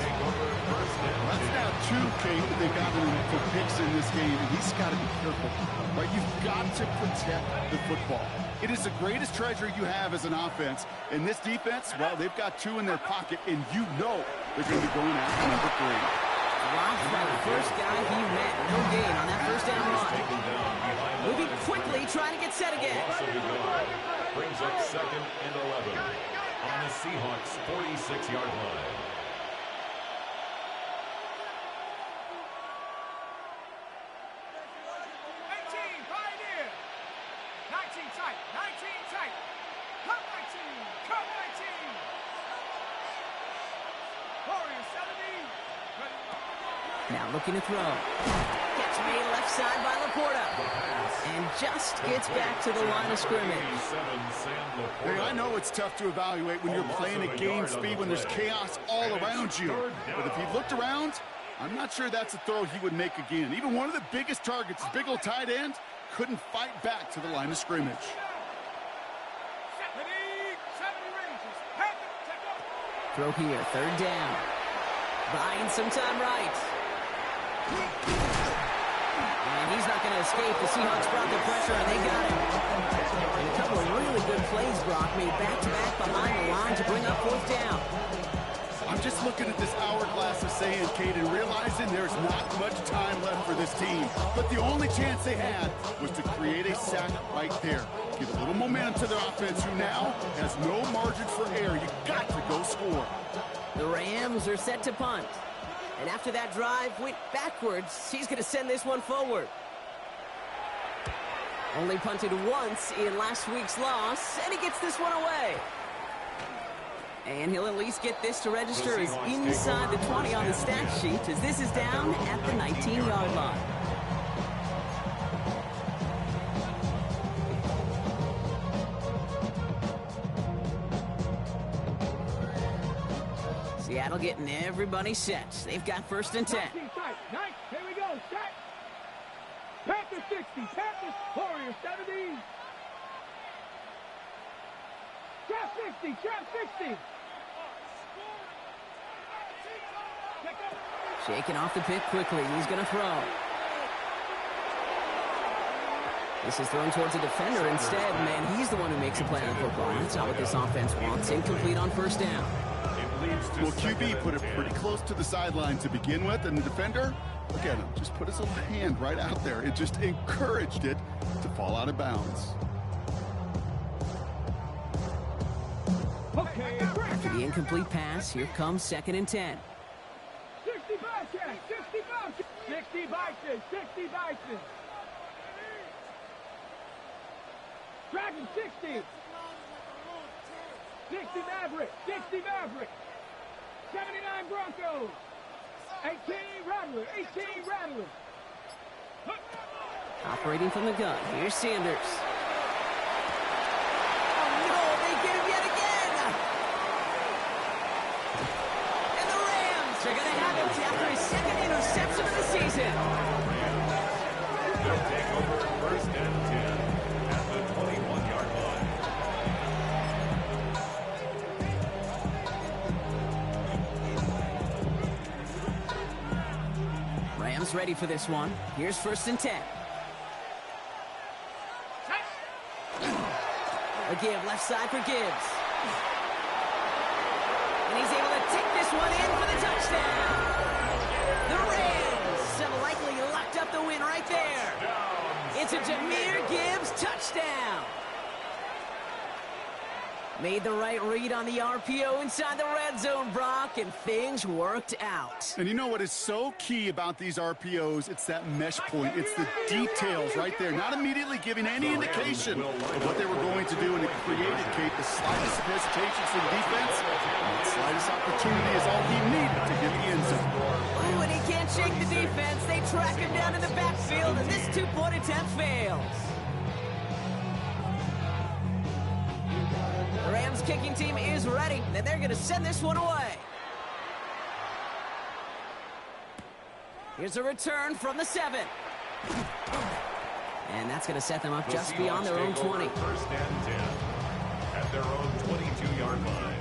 That's now 2, Kate, that they've gotten for picks in this game, and he's got to be careful. Right? You've got to protect the football. It is the greatest treasure you have as an offense. And this defense, well, they've got 2 in their pocket, and you know they're going to be going after number 3. Blocked by the first guy he met. No gain on that first down run. Moving quickly, trying to get set again. Brings up second and 11 on the Seahawks' 46-yard line. Now looking to throw. Gets made left side by Laporta. And just gets back to the line of scrimmage. Hey, I know it's tough to evaluate when you're playing at game speed, when there's chaos all around you. But if he looked around, I'm not sure that's a throw he would make again. Even one of the biggest targets, his big old tight end, couldn't fight back to the line of scrimmage. Throw here, third down. Buying some time right. And he's not going to escape. The Seahawks brought the pressure, and they got it. And a couple of really good plays, Brock, made back-to-back behind the line to bring up fourth down. I'm just looking at this hourglass of saying, Kate, and realizing there's not much time left for this team. But the only chance they had was to create a sack right there. Give a little momentum to their offense, who now has no margin for error. You got to go score. The Rams are set to punt. And after that drive went backwards, he's going to send this one forward. Only punted once in last week's loss, and he gets this one away. And he'll at least get this to register as inside the 20 on the stat sheet, as this is down at the 19-yard line. Seattle getting everybody set. They've got 1st and 10. Nice. Here we go. Set. Panthers 60. Panthers. Warriors 70. Trap 60. Trap 60. Shaking off the pick quickly. He's going to throw. This is thrown towards a defender instead. Man, he's the one who makes a play on football. That's not what this offense wants. Incomplete on 1st down. Well, QB put it pretty close to the sideline to begin with, and the defender, look at him, just put his little hand right out there. It just encouraged it to fall out of bounds. After the incomplete pass, here comes 2nd and 10. 60 Bison. 60 Bison. 60 Bison. 60 Bison. Dragon 60. 60 Maverick. 60 Maverick. 79 Broncos. 18 Rattler. 18 Rattler. Operating from the gun. Here's Sanders. Oh, no, they get him yet again. And the Rams are going to have it after his 2nd interception of the season. They'll take over 1st and 10 at the 21-yard line. Rams ready for this one. Here's 1st and 10. A give left side for Gibbs. And he's able to take this one in for the touchdown. The Rams have likely locked up the win right there. It's a Jahmyr Gibbs touchdown. Made the right read on the RPO inside the red zone, Brock, and things worked out. And you know what is so key about these RPOs? It's that mesh point. It's the details right there. Not immediately giving any indication of what they were going to do, and it created, Kate, the slightest of hesitations for the defense. And the slightest opportunity is all he needed to get the end zone. Ooh, and he can't shake the defense. They track him down in the backfield, and this two-point attempt fails. The Rams kicking team is ready, and they're going to send this one away. Here's a return from the 7. And that's going to set them up just beyond their own 20. 1st and 10 at their own 22-yard line.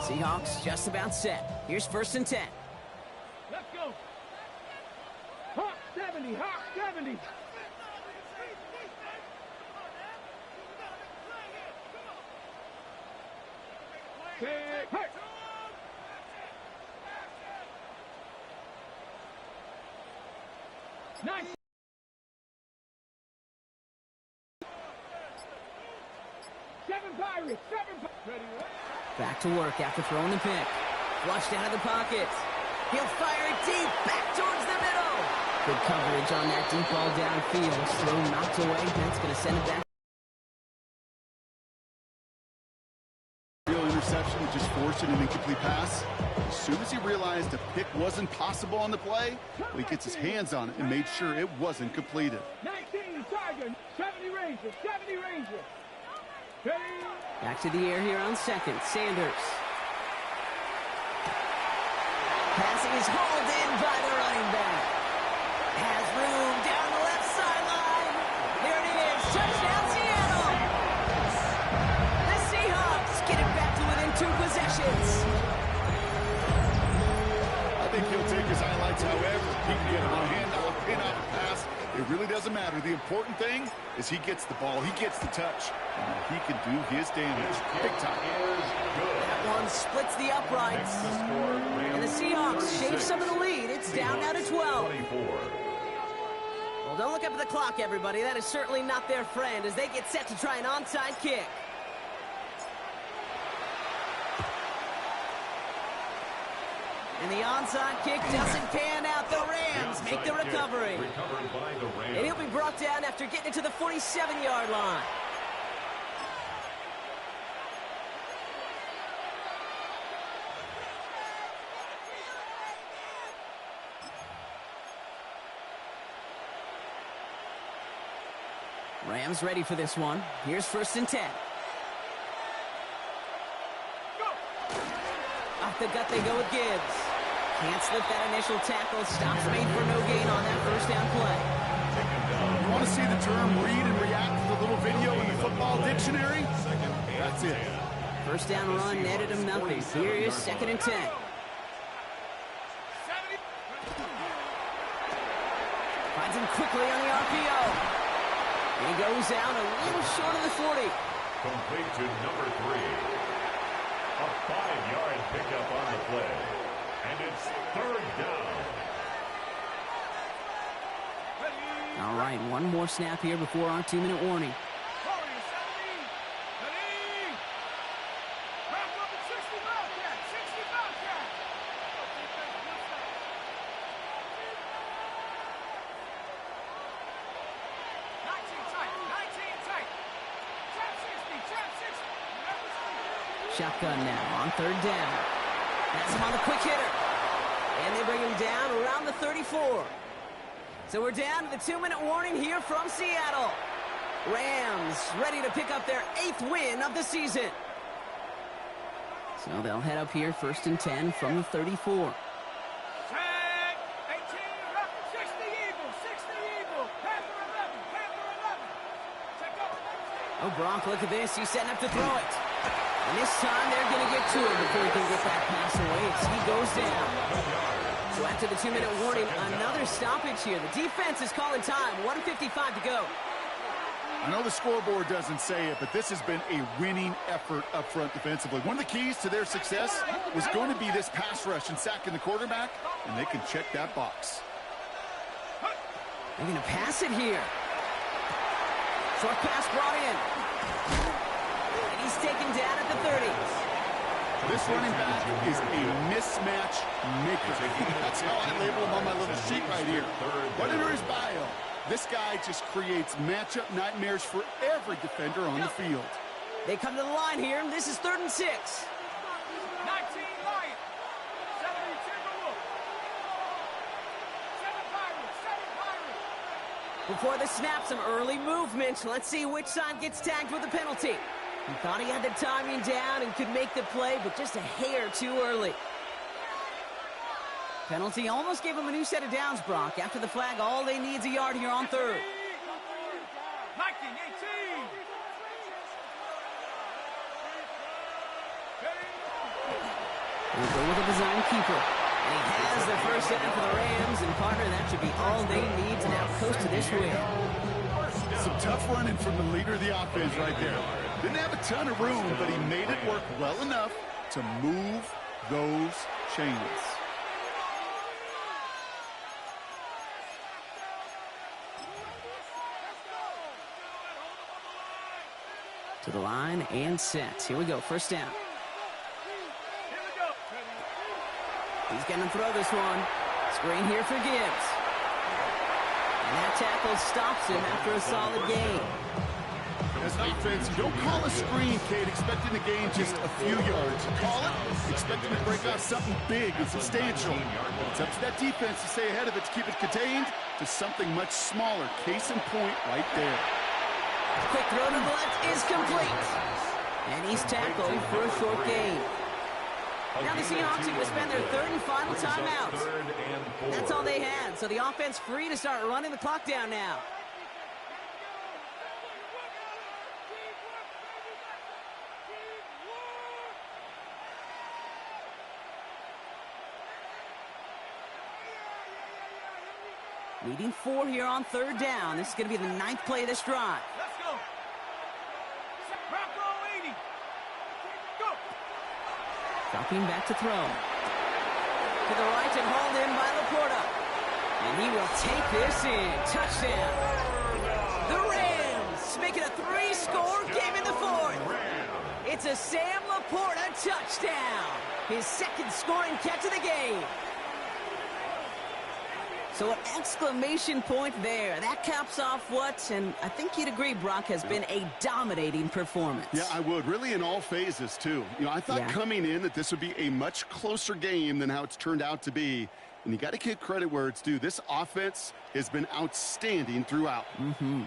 Seahawks just about set. Here's 1st and 10. Let's go. Hawk 70. Hawk 70. Hey. Nice. Seven Pirates. Ready. Back to work after throwing the pick. Flushed out of the pocket. He'll fire it deep, back towards the middle. Good coverage on that deep ball downfield. Throw knocked away. That's going to send it back. Real interception, just forcing an incomplete pass. As soon as he realized a pick wasn't possible on the play, he gets his hands on it and made sure it wasn't completed. 19 Tiger. 70 Ranger. 70 Ranger. Back to the air here on 2nd. Sanders. Pass is hauled in by the running back. Has room down patience. I think he'll take his highlights however he can get them on handoff, pin off, pass. It really doesn't matter. The important thing is he gets the ball, he gets the touch, and he can do his damage big time. That one splits the uprights. And the Seahawks shave some of the lead. It's down now to 12. Well, don't look up at the clock, everybody. That is certainly not their friend as they get set to try an onside kick. And the onside kick doesn't pan out. The Rams make the recovery. And he'll be brought down after getting it to the 47-yard line. Rams ready for this one. Here's 1st and 10. Off the gut they go with Gibbs. Can't slip that initial tackle. Stops made for no gain on that 1st down play. You want to see the term read and react to the little video in the football dictionary? That's it. 1st down run netted him nothing. Here is 2nd and 10. Finds him quickly on the RPO. And he goes down a little short of the 40. Complete to number 3. A 5-yard pickup on the play. And it's 3rd down. All right, one more snap here before our 2-minute warning. Shotgun now on 3rd down. That's him on the quick hitter. And they bring him down around the 34. So we're down to the 2-minute warning here from Seattle. Rams ready to pick up their 8th win of the season. So they'll head up here 1st and 10 from the 34. Oh, Gronk, look at this. He's setting up to throw it. And this time they're going to get to him before he can get that pass away. He goes down. So after the 2-minute warning, another stoppage here. The defense is calling time. 1:55 to go. I know the scoreboard doesn't say it, but this has been a winning effort up front defensively. One of the keys to their success was going to be this pass rush and sacking the quarterback, and they can check that box. They're going to pass it here. Short pass brought in. And he's taken down at the 30. This running back is a mismatch maker. That's how I label him on my little sheet right here. Right under his bio, this guy just creates matchup nightmares for every defender on the field. They come to the line here, and this is 3rd and 6. 19 Lions, 70 Timberwolves, 7 Pirates, 7 Pirates. Before the snap, some early movement. Let's see which side gets tagged with a penalty. He thought he had the timing down and could make the play, but just a hair too early. Penalty almost gave him a new set of downs, Brock. After the flag, all they need is a yard here on 3rd. 19-18. We'll go with a design keeper. And he has the 1st down for the Rams, and partner, that should be all they need to now coast to this win. Some tough running from the leader of the offense right there. Didn't have a ton of room, but he made it work well enough to move those chains. To the line and set. Here we go, 1st down. He's going to throw this one. Screen here for Gibbs. And that tackle stops him after a solid gain. As an offense, you don't call a screen, Kate, expecting to gain just a few yards. You call it expecting to break out something big and substantial. It's up to that defense to stay ahead of it, to keep it contained to something much smaller. Case in point right there. Quick throw to the left is complete. And he's tackled for a short gain. Now the Seahawks are going to spend their 3rd and final timeout. That's all they had. So the offense free to start running the clock down now. Needing 4 here on 3rd down. This is going to be the 9th play of this drive. Let's go. Bronco 80. Go. Dropping back to throw. To the right and hauled in by Laporta. And he will take this in. Touchdown. The Rams make it a 3-score game in the 4th. It's a Sam Laporta touchdown. His 2nd scoring catch of the game. So an exclamation point there. That caps off what, and I think you'd agree, Brock, has been a dominating performance. Yeah, I would. Really in all phases, too. You know, I thought coming in that this would be a much closer game than how it's turned out to be. And you got to give credit where it's due. This offense has been outstanding throughout. Mm-hmm.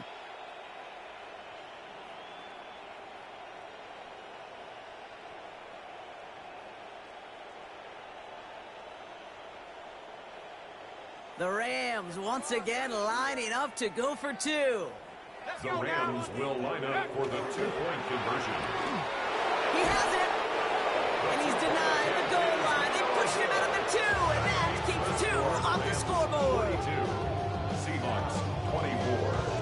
The Rams once again lining up to go for 2. The Rams will line up for the 2-point conversion. He has it. And he's denied the goal line. They pushed him out of the 2, and that keeps 2 off the scoreboard. 22. Seahawks 24.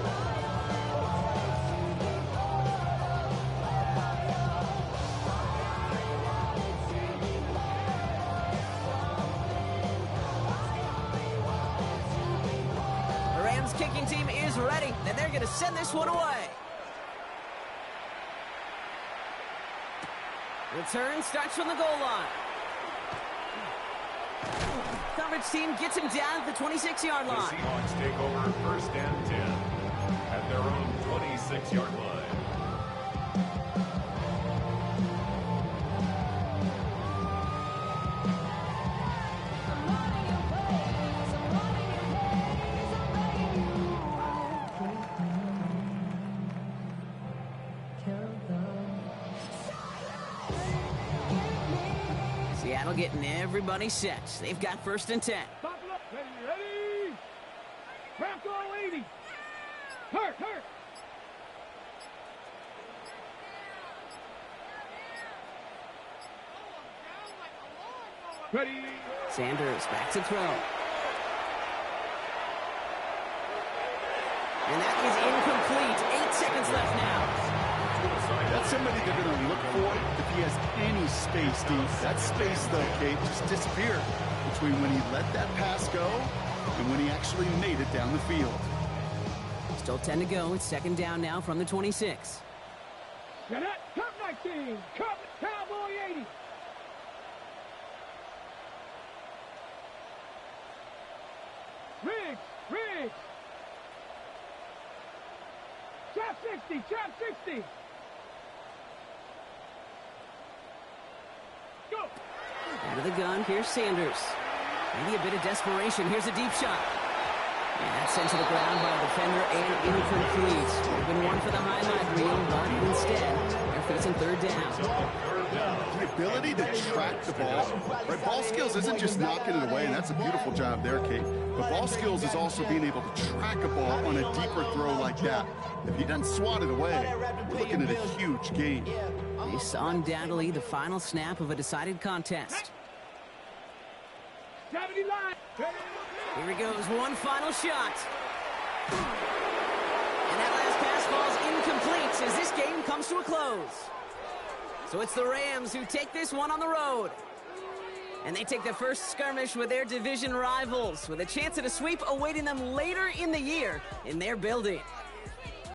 Kicking team is ready, and they're going to send this one away. Return starts from the goal line. Coverage team gets him down at the 26-yard line. The Seahawks take over 1st and 10 at their own 26-yard line. Seattle getting everybody set. They've got 1st and 10. Buckle up. Ready. Bronco 80. Hurt. Ready. Sanders back to throw. And that is incomplete. 8 seconds left now. That's somebody they're going to look for if he has any space, Steve. That space, though, Kate, just disappeared between when he let that pass go and when he actually made it down the field. Still 10 to go. It's 2nd down now from the 26. Get it. Cup 19. Cup Cowboy 80. Riggs. Trap 60. Go. Out of the gun, here's Sanders. Maybe a bit of desperation. Here's a deep shot. And that's sent to the ground by a defender and incomplete. Would have been one for the highlight reel, but instead, they're facing 3rd down. The ability to track the ball, right? Ball skills isn't just knocking it away, and that's a beautiful job there, Kate. But ball skills is also being able to track a ball on a deeper throw like that. If he doesn't swat it away, we're looking at a huge gain. This undoubtedly the final snap of a decided contest. 70 line. Here he goes, one final shot. And that last pass falls incomplete as this game comes to a close. So it's the Rams who take this one on the road. And they take the first skirmish with their division rivals with a chance at a sweep awaiting them later in the year in their building.